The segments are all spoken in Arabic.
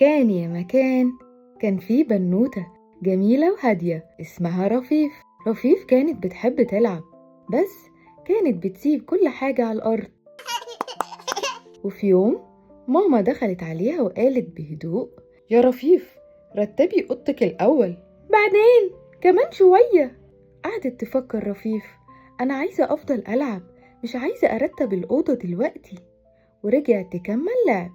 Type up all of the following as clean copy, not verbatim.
كان يا مكان كان في بنوتة جميلة وهادية اسمها رفيف. رفيف كانت بتحب تلعب، بس كانت بتسيب كل حاجة على الأرض. وفي يوم ماما دخلت عليها وقالت بهدوء: يا رفيف، رتبي أوضتك الأول، بعدين كمان شوية. قعدت تفكر رفيف: أنا عايزة أفضل ألعب، مش عايزة أرتب الأوضة دلوقتي. ورجعت تكمل لعب.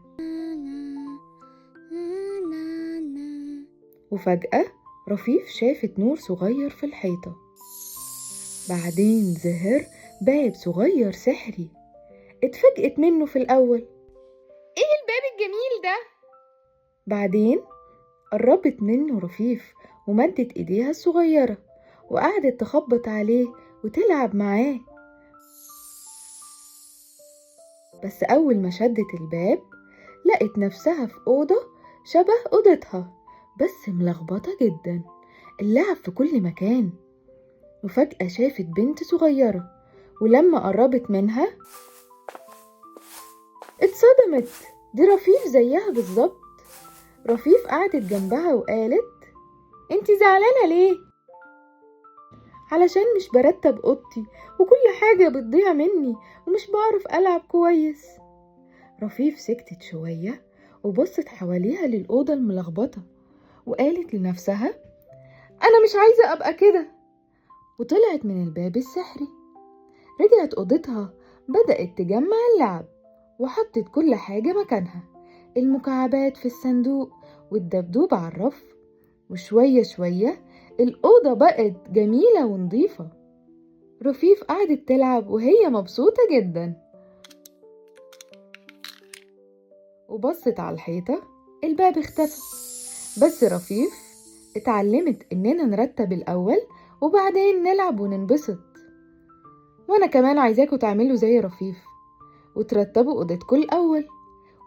وفجأة رفيف شافت نور صغير في الحيطة. بعدين ظهر باب صغير سحري. اتفاجئت منه في الأول: ايه الباب الجميل ده؟ بعدين قربت منه رفيف ومدت ايديها الصغيرة وقعدت تخبط عليه وتلعب معاه. بس أول ما شدت الباب لقت نفسها في أوضة شبه أوضتها، بس ملخبطة جدا، اللعب في كل مكان. وفجأة شافت بنت صغيرة، ولما قربت منها اتصدمت، دي رفيف زيها بالظبط. رفيف قعدت جنبها وقالت: انتي زعلانة ليه؟ علشان مش برتب اوضتي وكل حاجة بتضيع مني ومش بعرف ألعب كويس. رفيف سكتت شوية وبصت حواليها للأوضة الملخبطة وقالت لنفسها: أنا مش عايزة أبقى كده. وطلعت من الباب السحري. رجعت أوضتها، بدأت تجمع اللعب وحطت كل حاجة مكانها، المكعبات في الصندوق والدبدوب على الرف. وشوية شوية الأوضة بقت جميلة ونظيفة. رفيف قعدت تلعب وهي مبسوطة جدا. وبصت على الحيطة، الباب اختفى. بس رفيف اتعلمت إننا نرتب الأول وبعدين نلعب وننبسط. وأنا كمان عايزاكوا تعملوا زي رفيف وترتبوا أوضتكوا الأول.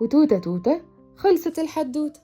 وتوتة توتة خلصت الحدوتة.